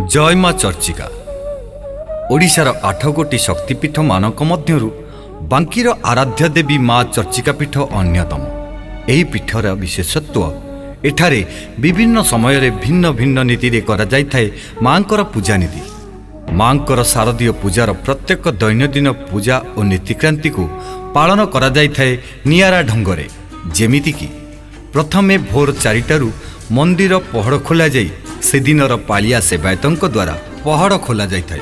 जय माँ चर्चिका ओडिशार 8 गोटी शक्तिपीठ मानक मध्यरु बांकीर आराध्य देवी माँ चर्चिका पीठ अन्यतम। एही पीठर विशेषत्व एठारे विभिन्न समय भिन्न भिन्न नीति करा जाइथाय मांकर पूजा नीति। मांकर शारदीय पूजार प्रत्येक दैनंदिन पूजा और नीतिक्रांति को पालन करा जाइथाय नियारा ढंगरे। जेमिति कि प्रथमे भोर 4टारू मंदिर पहड़ खोल जाई से दिनर पालिया सेवायतों द्वारा पहड़ खोल जाइथाय।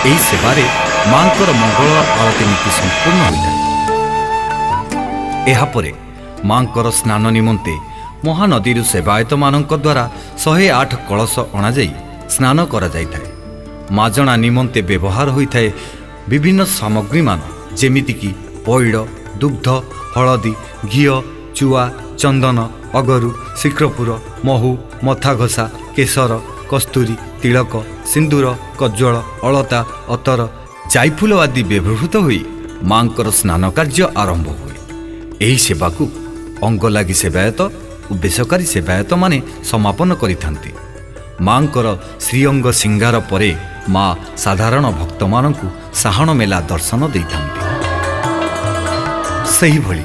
एही सेवारे मांकर मंगल आरती नीति संपूर्ण होइଥାଏ। एहापरे मांकर स्नान निमंते महानदी सेवायत मानक द्वारा 108 कलश अणा जाई स्नान करा जाइଥାଏ। माजणा निमंते व्यवहार होइଥାଏ विभिन्न सामग्री मान जेमिति कि पैड़, दुग्ध, हलदी, घी, चुआ, चंदन, अगरु, शिक्रपुर, महू, मथाघसा, केसर, कस्तूरी, तिलक, सिंदूर, कज्जल, अलता, अतर, जायफुल आदि व्यवहृत होई मांकर स्नान कार्य आरंभ हुए। एही सेवा को अंग लागि सेवायत और बेसरकारी सेवायत माने समापन करिथांती। मांकर श्रीअंग सिंगार परे माँ साधारण भक्त मानकु साहण मेला दर्शन देइथांती। सही भली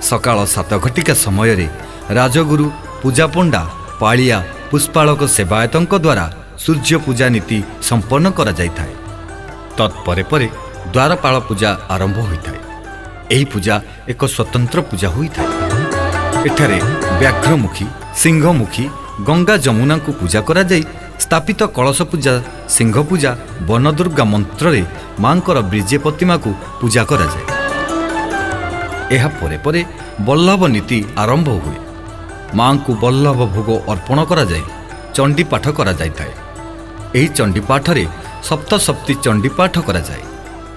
सकाळ 7 घटिका समय रे राजगुरु पूजा पंडा पालिया पुष्पालक सेवायतों द्वारा सूर्य पूजा नीति संपन्न करा जाइथाय। तत्परे परे द्वारपाल पूजा आरंभ होइथाय। एही पूजा एक स्वतंत्र पूजा होइथाय। एठारे व्याघ्रमुखी, सिंहमुखी, गंगा जमुना को पूजा करा जाई स्थापित कलश पूजा, सिंह पूजा, वनदुर्गा मंत्र रे मांकर ब्रिजे प्रतिमा को पूजा करा जाए। एहा परे परे बल्लभ नीति आरंभ हुए। मां को बल्लभ भोग अर्पण करा जाए चंडी पाठ करा जाइथाय। एही चंडी पाठ रे सप्तसप्ती चंडी पाठ करा जाए।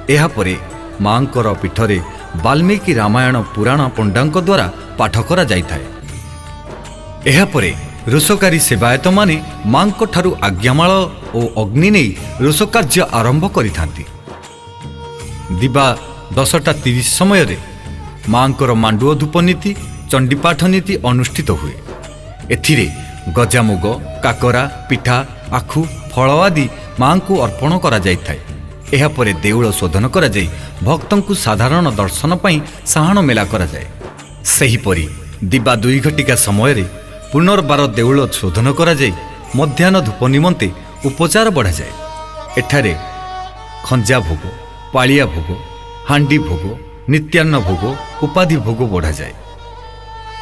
एहा परे मांकर पीठरे वाल्मीकि रामायण पुराण पंडांक द्वारा पाठ करा जाइथाय। एहा परे रोषकारी सेवायत माने मांक ठारू आज्ञामाल और अग्नि नहीं रोष कार्य आरंभ करिथांती। दिबा 10:30 समय रे मांकर मांडुओ धूप नीति चंडीपाठ नीति अनुष्ठित हुए। एथिरे गजामुग, काकरा, पिठा, आखु, फल आदि मां को अर्पण करा जाइथाय। एहा परे देउळ शोधन करा जाई भक्तों को साधारण दर्शन पई साहण मेला करा जाए। सही परी दिबा 2 घटिका समय रे पुनर्बार देउळ शोधन करा जाई मध्याह्न धूप निमंते उपचार बढ़ा जाए। एठारे खंजा भोग, पालिया भोग, हांडी भोग, नित्यान्न भोग, उपाधि भोग बढ़ा जाए।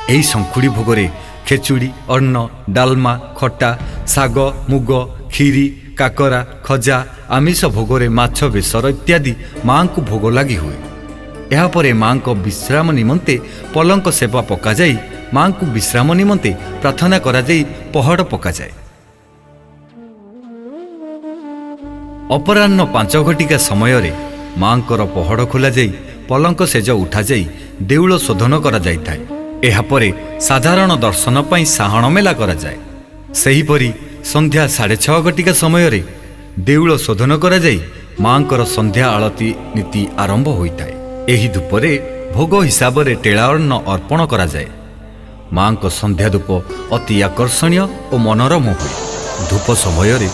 एही संखुड़ी भोगरे खेचुड़ी, अन्न, डालमा, खट्टा, साग, मुग, खीरी, काकरा, खजा, आमिष भोगरे माछ बेसर इत्यादि मां को भोग लगी हुए। एहा परे मां को विश्राम निमंते पलंक सेवा पका जाई मां को विश्राम निमंते प्रार्थना करा जाई पहड़ पका जाए। अपराह्न 5 घटिका समय रे मांकर पहड़ खोला जाई पलंक सेज उठा जाई देउळ शोधन करा जाइथाय। एहा परे साधारण दर्शन पई साहण मेला करा जाए। सही परी संध्या 6:30 घटिका समय रे देउळ शोधन करा जाई मांकर संध्या आळती नीति आरंभ होइथाय। एही धूपरे भोग हिसाब रे टेलाअन्न अर्पण करा जाए। मांक संध्या धूप अति आकर्षणीय और मनोरम हुए। धूप समय रे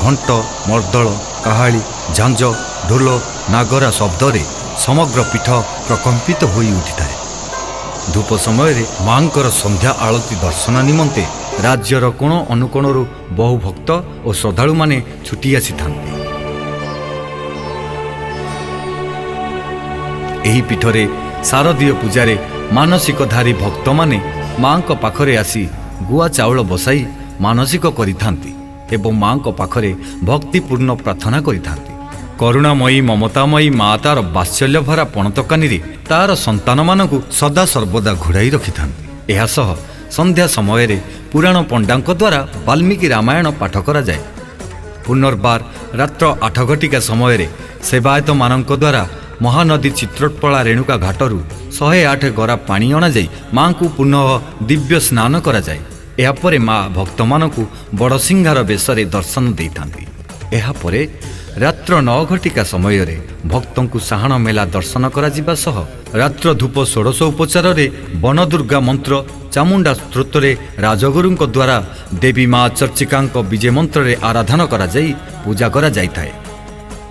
घंट, मर्दल, काहाली, झांझ, ढोल, नागरा शब्द रे समग्र पीठ प्रकंपित होई उठिଥାଏ। धूप समय रे मांकर संध्या आळती दर्शन निमंते राज्यर कोण अनुकोणरू बहु भक्त और श्रद्धालु माने छुटी आसीथांती। एही पीठरे शारदीय पूजारे मानसिकधारी भक्त माने मांक पाखरे आसी गुआ चाउल बसाई मानसिक करिथांती एवं मांक पाखरे भक्तिपूर्ण प्रार्थना करिथांती। करुणामयी ममतामयी माँ तार बात्सल्य भरा पणतकानी रे तार संतान मानकु सदा सर्वदा घोड़ाई रखिथांती। एहा सह संध्या समय रे पुराण पंडांक द्वारा वाल्मीकि रामायण पाठ करा जाए। पुनर्बार रात्र 8 घटिका समय रे सेवायत मानक द्वारा महानदी चित्रोत्पला रेणुका घाटरू 108 गरा पानी अणा जाई मां को पुनः दिव्य स्नान करा जाए। एहा परे माँ भक्त मानकु बड़सिंहार बेशरे दर्शन देइथांती। एहा परे रात्र 9 घटिका समय रे भक्तों को साहण मेला दर्शन करा जिबा सह रात्र धूप 16 उपचार रे वनदुर्गा मंत्र ଚାମୁଣ୍ଡା ସ୍ତୋତ୍ରରେ ରାଜଗୁରୁଙ୍କ ଦ୍ୱାରା ଦେବୀ ମା ଚର୍ଚ୍ଚିକାଙ୍କ ବିଜେ ମନ୍ତ୍ରରେ ଆରାଧନା କରାଯାଇ ପୂଜା କରାଯାଇଥାଏ।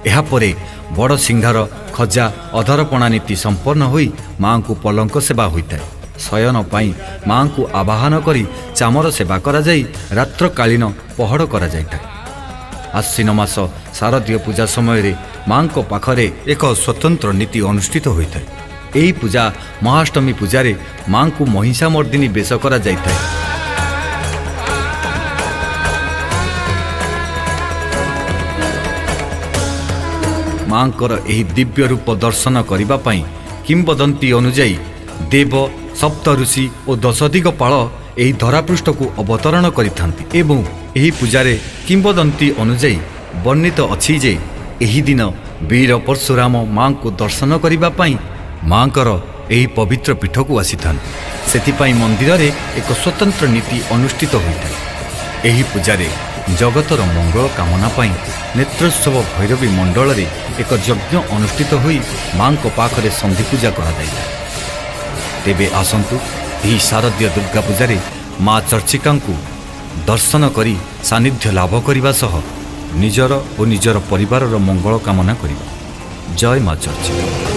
ଏହାପରେ ବଡ଼ ସିଂହାର ଖଜା ଅଧରପଣା ନୀତି ସମ୍ପନ୍ନ ହୋଇ ମା'ଙ୍କୁ ପଲଙ୍କ ସେବା ହୋଇଥାଏ। ଶୟନ ପାଇଁ ମା'ଙ୍କୁ ଆବାହନ କରି ଚାମର ସେବା କରାଯାଇ ରାତ୍ରକାଳୀନ ପହଡ଼ କରାଯାଇଥାଏ। ଆଶ୍ୱିନ ମାସ ଶାରଦୀୟ ପୂଜା ସମୟରେ ମା'ଙ୍କ ପାଖରେ ଏକ ସ୍ୱତନ୍ତ୍ର ନୀତି ଅନୁଷ୍ଠିତ ହୋଇଥାଏ। ଏହି ପୂଜା ମହାଷ୍ଟମୀ ପୂଜାରେ ମା'ଙ୍କୁ ମହିଷାମର୍ଦିନୀ ବେଶ କରାଯାଇଥାଏ। ମା'ଙ୍କର ଏହି ଦିବ୍ୟ ରୂପ ଦର୍ଶନ କରିବା ପାଇଁ କିମ୍ବଦନ୍ତୀ ଅନୁଯାୟୀ ଦେବ ସପ୍ତଋଷି ଓ ଦଶଦିଗପାଳ ଏହି ଧରାପୃଷ୍ଠକୁ ଅବତରଣ କରିଥାନ୍ତି ଏବଂ ଏହି ପୂଜାରେ କିମ୍ବଦନ୍ତୀ ଅନୁଯାୟୀ ବର୍ଣ୍ଣିତ ଅଛି ଯେ ଏହି ଦିନ ବୀର ପରଶୁରାମ ମା'ଙ୍କୁ ଦର୍ଶନ କରିବା ପାଇଁ ମା'ଙ୍କର ଏହି ପବିତ୍ର ପୀଠକୁ ଆସିଥାନ୍ତି। ସେଥିପାଇଁ ମନ୍ଦିରରେ ଏକ ସ୍ୱତନ୍ତ୍ର ନୀତି ଅନୁଷ୍ଠିତ ହୋଇଥାଏ। ଏହି ପୂଜାରେ ଜଗତର ମଙ୍ଗଳ କାମନା ପାଇଁ ନେତ୍ରୋତ୍ସବ ଭୈରବୀ ମଣ୍ଡଳରେ ଏକ ଯଜ୍ଞ ଅନୁଷ୍ଠିତ ହୋଇ ମା'ଙ୍କ ପାଖରେ ସନ୍ଧି ପୂଜା କରାଯାଇଥାଏ। ତେବେ ଆସନ୍ତୁ ଏହି ଶାରଦୀୟ ଦୁର୍ଗା ପୂଜାରେ ମା ଚର୍ଚ୍ଚିକାଙ୍କୁ ଦର୍ଶନ କରି ସାନ୍ନିଧ୍ୟ ଲାଭ କରିବା ସହ ନିଜର ଓ ନିଜର ପରିବାରର ମଙ୍ଗଳ କାମନା କରିବା। ଜୟ ମା ଚର୍ଚ୍ଚିକା।